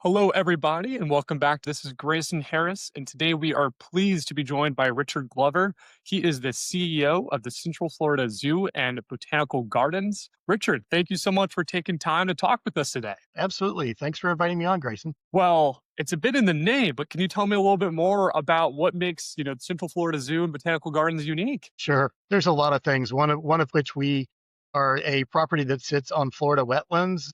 Hello, everybody, and welcome back. This is Grayson Harris, and today we are pleased to be joined by Richard Glover. He is the CEO of the Central Florida Zoo and Botanical Gardens. Richard, thank you so much for taking time to talk with us today. Absolutely. Thanks for inviting me on, Grayson. Well, it's a bit in the name, but can you tell me a little bit more about what makes, the Central Florida Zoo and Botanical Gardens unique? Sure. There's a lot of things. One of which we are a property that sits on Florida wetlands.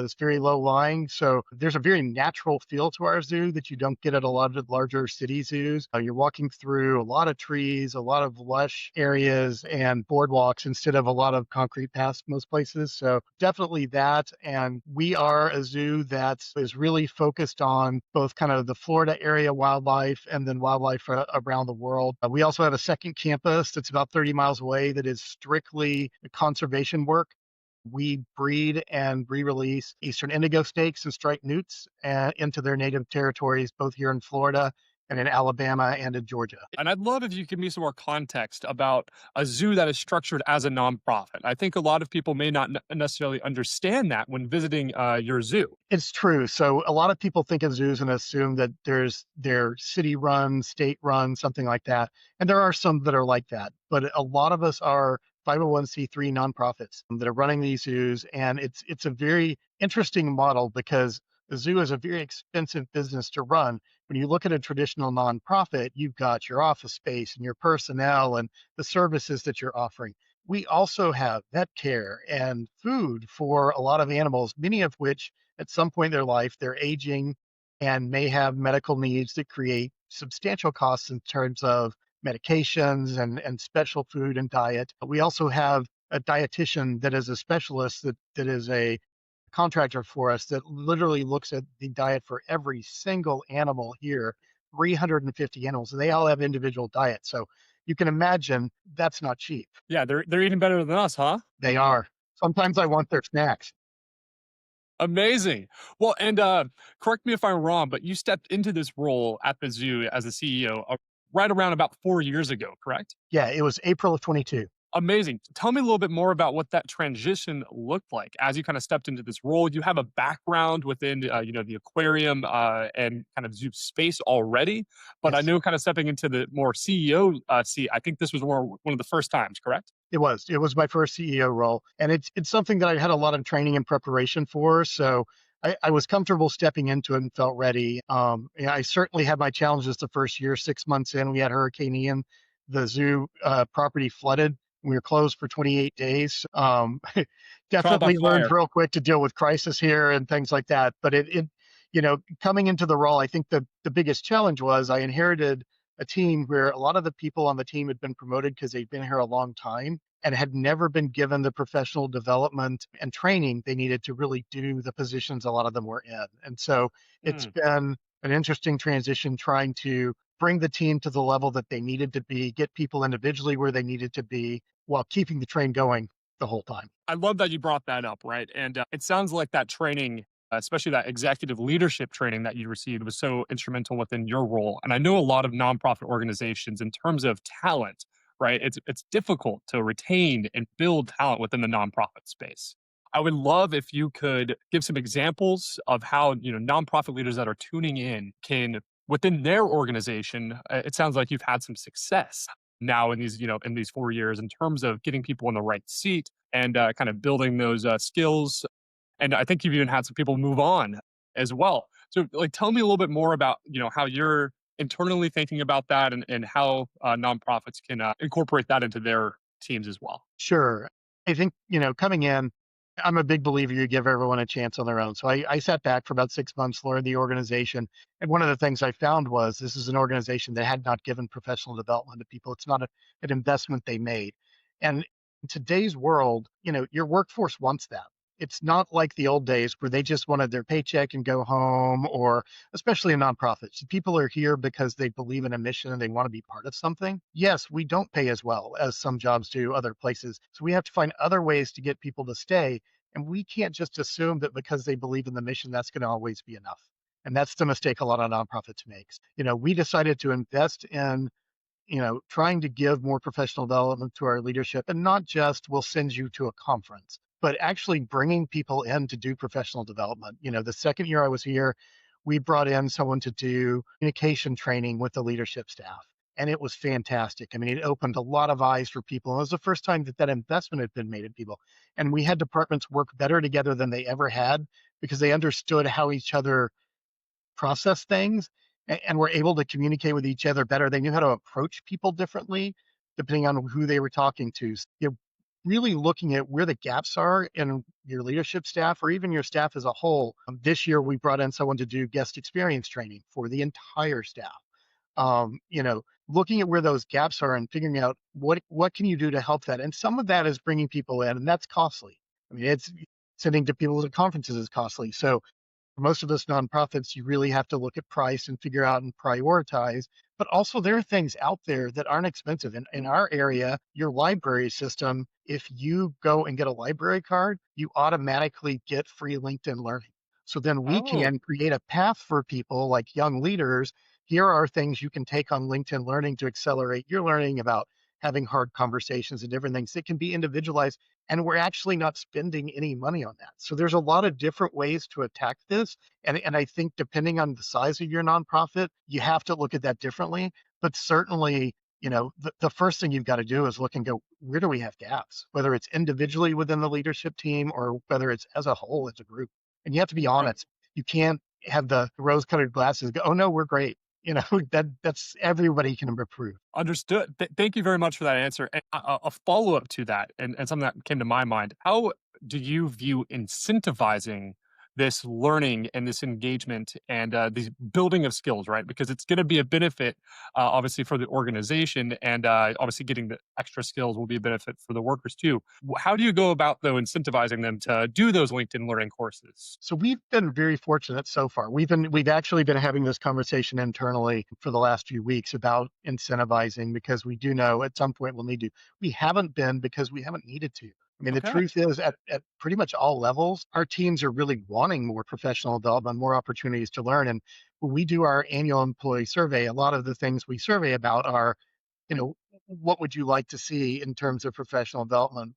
It's very low lying. So there's a very natural feel to our zoo that you don't get at a lot of larger city zoos. You're walking through a lot of trees, a lot of lush areas and boardwalks instead of a lot of concrete paths most places. So definitely that. And we are a zoo that is really focused on both kind of the Florida area wildlife and then wildlife around the world. We also have a second campus that's about 30 miles away that is strictly conservation work. We breed and re-release eastern indigo snakes and striped newts into their native territories, both here in Florida and in Alabama and in Georgia. And I'd love if you give me some more context about a zoo that is structured as a nonprofit. I think a lot of people may not necessarily understand that when visiting your zoo. It's true. So a lot of people think of zoos and assume that they're city run, state run, something like that. And there are some that are like that. But a lot of us are 501c3 nonprofits that are running these zoos. And it's a very interesting model because the zoo is a very expensive business to run. When you look at a traditional nonprofit, you've got your office space and your personnel and the services that you're offering. We also have vet care and food for a lot of animals, many of which at some point in their life, they're aging and may have medical needs that create substantial costs in terms of medications and special food and diet. We also have a dietitian that is a specialist that is a contractor for us that literally looks at the diet for every single animal here, 350 animals, and they all have individual diets. So you can imagine that's not cheap. Yeah, they're eating better than us, huh? They are. Sometimes I want their snacks. Amazing. Well, and correct me if I'm wrong, but you stepped into this role at the zoo as a CEO right around about 4 years ago, correct? Yeah, it was April of 22. Amazing. Tell me a little bit more about what that transition looked like as you kind of stepped into this role. You have a background within, the aquarium and kind of zoo space already, but I Yes. know kind of stepping into the more CEO seat. I think this was one of the first times, correct? It was. It was my first CEO role, and it's something that I had a lot of training and preparation for. So I was comfortable stepping into it and felt ready. Yeah, I certainly had my challenges the first year. 6 months in, we had Hurricane Ian. The zoo property flooded. We were closed for 28 days. Trial by Definitely learned fire. real quick to deal with crisis here and things like that. But coming into the role, I think the biggest challenge was I inherited a team where a lot of the people on the team had been promoted because they'd been here a long time and had never been given the professional development and training they needed to really do the positions a lot of them were in. And so it's Hmm. been an interesting transition trying to bring the team to the level that they needed to be, get people individually where they needed to be while keeping the train going the whole time. I love that you brought that up, right? And it sounds like that training, especially that executive leadership training that you received, was so instrumental within your role. And I know a lot of nonprofit organizations, in terms of talent, right? It's difficult to retain and build talent within the nonprofit space. I would love if you could give some examples of how nonprofit leaders that are tuning in can within their organization. It sounds like you've had some success now in these 4 years in terms of getting people in the right seat and kind of building those skills. And I think you've even had some people move on as well. So, like, tell me a little bit more about how you're internally thinking about that and how nonprofits can incorporate that into their teams as well. Sure. I think, coming in, I'm a big believer you give everyone a chance on their own. So I sat back for about 6 months, learned the organization. And one of the things I found was this is an organization that had not given professional development to people. It's not an investment they made. And in today's world, your workforce wants that. It's not like the old days where they just wanted their paycheck and go home, or especially in nonprofits. People are here because they believe in a mission and they want to be part of something. Yes, we don't pay as well as some jobs do other places. So we have to find other ways to get people to stay. And we can't just assume that because they believe in the mission, that's going to always be enough. And that's the mistake a lot of nonprofits makes. We decided to invest in trying to give more professional development to our leadership and not just we'll send you to a conference, but actually bringing people in to do professional development. The second year I was here, we brought in someone to do communication training with the leadership staff. And it was fantastic. I mean, it opened a lot of eyes for people. It was the first time that that investment had been made in people. And we had departments work better together than they ever had because they understood how each other process things and were able to communicate with each other better. They knew how to approach people differently depending on who they were talking to. So, really looking at where the gaps are in your leadership staff or even your staff as a whole. This year, we brought in someone to do guest experience training for the entire staff. Looking at where those gaps are and figuring out what can you do to help that. And some of that is bringing people in, and that's costly. I mean, it's sending to people to conferences is costly. So for most of us nonprofits, you really have to look at price and figure out and prioritize. But also, there are things out there that aren't expensive. In our area, your library system, if you go and get a library card, you automatically get free LinkedIn Learning. So then we Oh, can create a path for people like young leaders. Here are things you can take on LinkedIn Learning to accelerate your learning about having hard conversations and different things that can be individualized, and we're actually not spending any money on that. So there's a lot of different ways to attack this. And I think depending on the size of your nonprofit, you have to look at that differently. But certainly, the first thing you've got to do is look and go, where do we have gaps? Whether it's individually within the leadership team or whether it's as a whole, as a group. And you have to be right. honest. You can't have the rose-colored glasses go, oh no, we're great. That's everybody can improve. Understood. Thank you very much for that answer. And a follow up to that, and something that came to my mind: how do you view incentivizing this learning and this engagement and these building of skills? Right, because it's going to be a benefit, obviously, for the organization, and obviously, getting the extra skills will be a benefit for the workers too. How do you go about though incentivizing them to do those LinkedIn learning courses? So we've been very fortunate so far. We've actually been having this conversation internally for the last few weeks about incentivizing because we do know at some point we'll need to. We haven't been because we haven't needed to. I mean, the Okay, truth is at pretty much all levels, our teams are really wanting more professional development, more opportunities to learn. And when we do our annual employee survey, a lot of the things we survey about are, you know, what would you like to see in terms of professional development?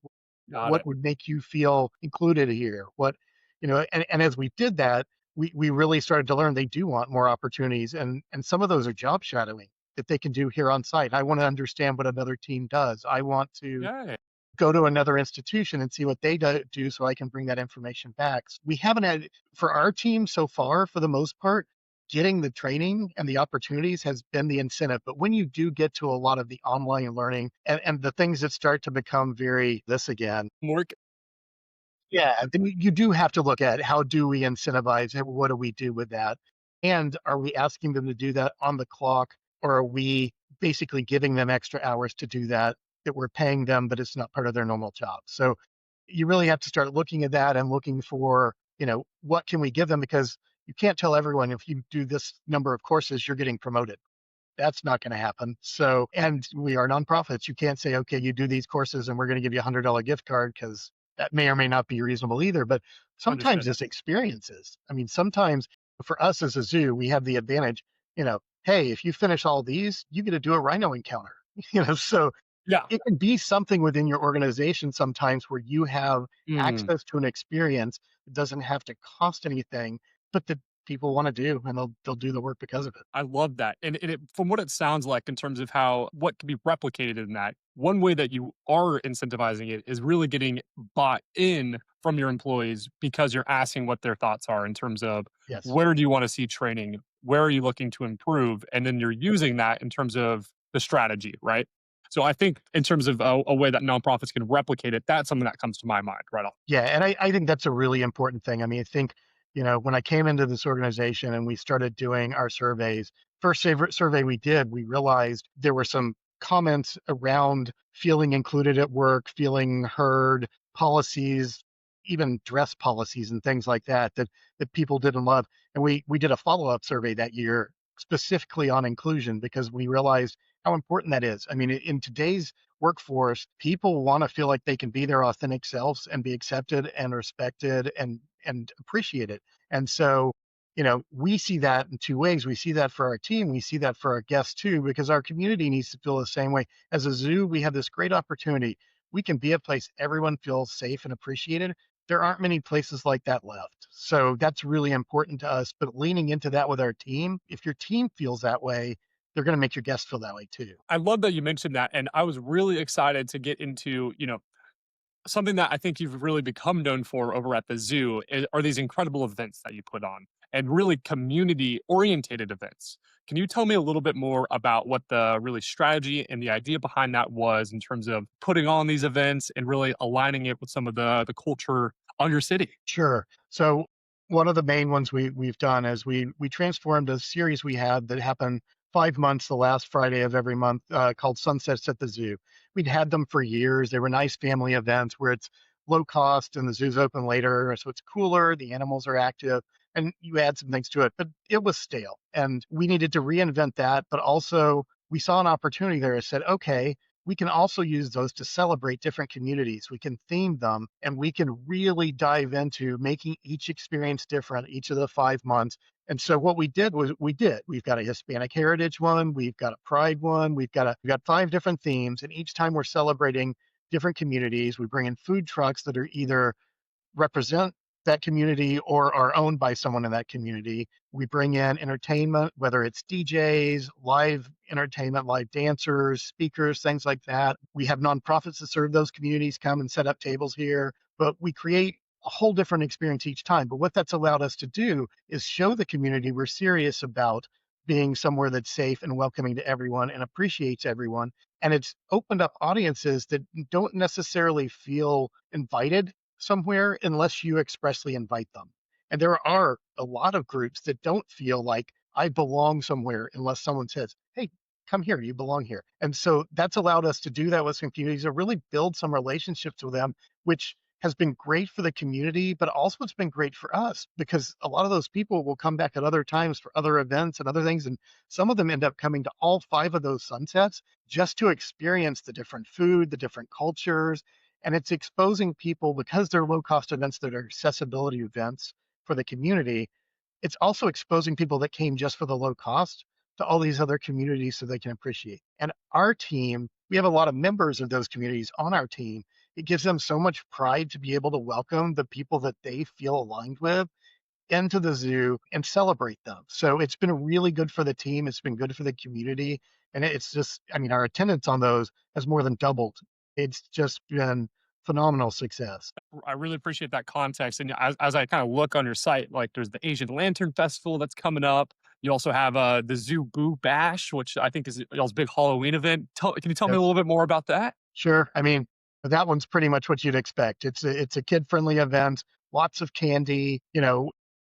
got What it. would make you feel included here? And as we did that, we really started to learn they do want more opportunities. And some of those are job shadowing that they can do here on site. I want to understand what another team does. I want to Yay. go to another institution and see what they do so I can bring that information back. We haven't had, for our team so far, for the most part, getting the training and the opportunities has been the incentive. But when you do get to a lot of the online learning and the things that start to become very this again, More yeah, then you do have to look at how do we incentivize it? What do we do with that? And are we asking them to do that on the clock, or are we basically giving them extra hours to do that that we're paying them, but it's not part of their normal job? So you really have to start looking at that and looking for, what can we give them? Because you can't tell everyone if you do this number of courses, you're getting promoted. That's not going to happen. So, and we are nonprofits. You can't say, okay, you do these courses and we're going to give you $100 gift card because that may or may not be reasonable either. But sometimes understood. it's experiences. I mean, sometimes for us as a zoo, we have the advantage, hey, if you finish all these, you get to do a rhino encounter, so Yeah. it can be something within your organization sometimes where you have Mm. access to an experience that doesn't have to cost anything, but that people want to do and they'll do the work because of it. I love that. And from what it sounds like in terms of how what can be replicated in that, one way that you are incentivizing it is really getting bought in from your employees because you're asking what their thoughts are in terms of Yes. where do you want to see training? Where are you looking to improve? And then you're using that in terms of the strategy, right? So I think in terms of a way that nonprofits can replicate it, that's something that comes to my mind right off. Yeah, and I think that's a really important thing. I mean, I think, when I came into this organization and we started doing our surveys, first survey we did, we realized there were some comments around feeling included at work, feeling heard, policies, even dress policies and things like that people didn't love. And we did a follow-up survey that year specifically on inclusion because we realized how important that is. I mean, in today's workforce, people want to feel like they can be their authentic selves and be accepted and respected and appreciated. And so, we see that in two ways. We see that for our team, we see that for our guests too, because our community needs to feel the same way. As a zoo, we have this great opportunity. We can be a place everyone feels safe and appreciated, there aren't many places like that left. So that's really important to us. But leaning into that with our team, if your team feels that way, they're going to make your guests feel that way too. I love that you mentioned that, and I was really excited to get into, something that I think you've really become known for over at the zoo are these incredible events that you put on, and really community orientated events. Can you tell me a little bit more about what the really strategy and the idea behind that was in terms of putting on these events and really aligning it with some of the culture of your city? Sure. So one of the main ones we've done is we transformed a series we had that happened 5 months, the last Friday of every month, called Sunsets at the Zoo. We'd had them for years. They were nice family events where it's low cost and the zoo's open later, so it's cooler. The animals are active, and you add some things to it. But it was stale, and we needed to reinvent that. But also, we saw an opportunity there and said, okay, we can also use those to celebrate different communities. We can theme them and we can really dive into making each experience different each of the 5 months. And so what we did was we've got a Hispanic heritage one, we've got a pride one, we've got 5 different themes. And each time we're celebrating different communities, we bring in food trucks that are either represent that community or are owned by someone in that community. We bring in entertainment, whether it's DJs, live entertainment, live dancers, speakers, things like that. We have nonprofits that serve those communities come and set up tables here, but we create a whole different experience each time. But what that's allowed us to do is show the community we're serious about being somewhere that's safe and welcoming to everyone and appreciates everyone. And it's opened up audiences that don't necessarily feel invited somewhere unless you expressly invite them. And there are a lot of groups that don't feel like I belong somewhere unless someone says, hey, come here, you belong here. And so that's allowed us to do that with some communities, to really build some relationships with them, which has been great for the community, but also it's been great for us because a lot of those people will come back at other times for other events and other things. And some of them end up coming to all 5 of those sunsets just to experience the different food, the different cultures, and it's exposing people because they're low cost events that are accessibility events for the community. It's also exposing people that came just for the low cost to all these other communities so they can appreciate. And our team, we have a lot of members of those communities on our team. It gives them so much pride to be able to welcome the people that they feel aligned with into the zoo and celebrate them. So it's been really good for the team. It's been good for the community. And it's just, I mean, our attendance on those has more than doubled. It's just been phenomenal success. I really appreciate that context. And as I kind of look on your site, like there's the Asian Lantern Festival that's coming up. You also have the Zoo Boo Bash, which I think is y'all's big Halloween event. Can you tell me Yep. a little bit more about that? Sure. I mean, that one's pretty much what you'd expect. It's a kid-friendly event, lots of candy.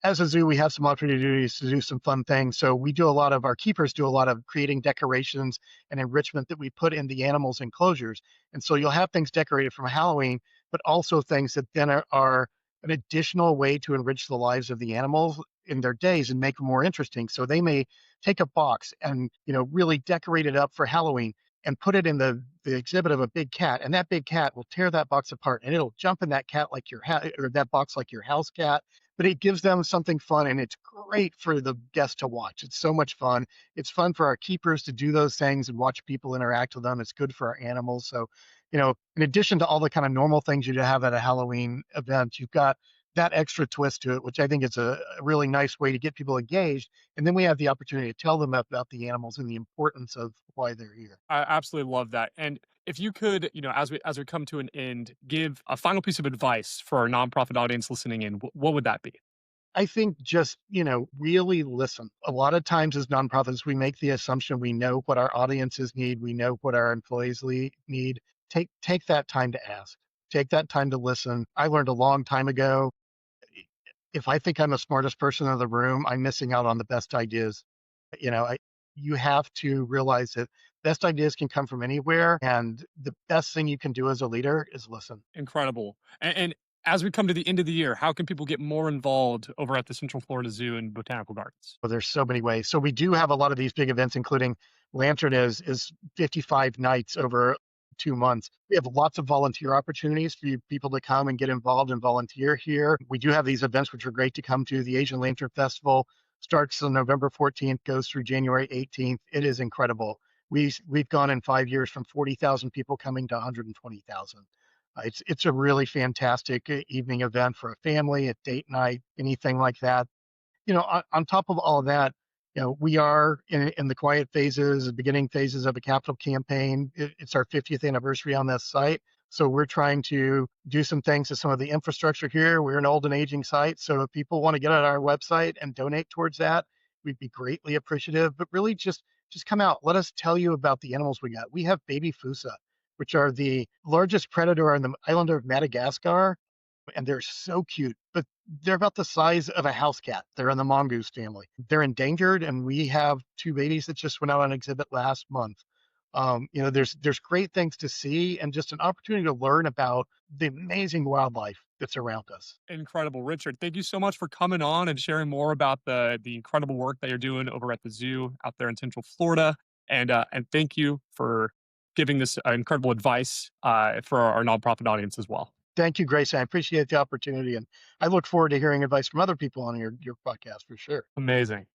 As a zoo, we have some opportunities to do some fun things. So our keepers do a lot of creating decorations and enrichment that we put in the animals' enclosures. And so you'll have things decorated from Halloween, but also things that then are an additional way to enrich the lives of the animals in their days and make them more interesting. So they may take a box and, really decorate it up for Halloween and put it in the exhibit of a big cat, and that big cat will tear that box apart, and it'll jump in that cat like or that box like your house cat. But it gives them something fun, and it's great for the guests to watch. It's so much fun. It's fun for our keepers to do those things and watch people interact with them. It's good for our animals. So, in addition to all the kind of normal things you'd have at a Halloween event, you've got that extra twist to it, which I think is a really nice way to get people engaged. And then we have the opportunity to tell them about the animals and the importance of why they're here. I absolutely love that. And if you could, as we come to an end, give a final piece of advice for our nonprofit audience listening in, what would that be? I think just, really listen. A lot of times as nonprofits, we make the assumption we know what our audiences need, we know what our employees need. Take that time to ask. Take that time to listen. I learned a long time ago, if I think I'm the smartest person in the room, I'm missing out on the best ideas. You have to realize that best ideas can come from anywhere, and the best thing you can do as a leader is listen. Incredible. And as we come to the end of the year, how can people get more involved over at the Central Florida Zoo and Botanical Gardens? Well, there's so many ways. So we do have a lot of these big events, including Lantern is 55 nights over 2 months. We have lots of volunteer opportunities for you people to come and get involved and volunteer here. We do have these events which are great to come to. The Asian Lantern Festival starts on November 14th, goes through January 18th. It is incredible. We've gone in 5 years from 40,000 people coming to 120,000. It's a really fantastic evening event for a family, a date night, anything like that. On top of all of that, we are in the quiet phases, the beginning phases of a capital campaign. It's our 50th anniversary on this site. So we're trying to do some things to some of the infrastructure here. We're an old and aging site. So if people want to get on our website and donate towards that, we'd be greatly appreciative. But really just come out. Let us tell you about the animals we got. We have baby Fusa, which are the largest predator on the island of Madagascar, and they're so cute, but they're about the size of a house cat. They're in the mongoose family. They're endangered, and we have two babies that just went out on exhibit last month. There's great things to see and just an opportunity to learn about the amazing wildlife that's around us. Incredible, Richard. Thank you so much for coming on and sharing more about the incredible work that you're doing over at the zoo out there in Central Florida. And thank you for giving this incredible advice for our nonprofit audience as well. Thank you, Grace. I appreciate the opportunity, and I look forward to hearing advice from other people on your podcast for sure. Amazing.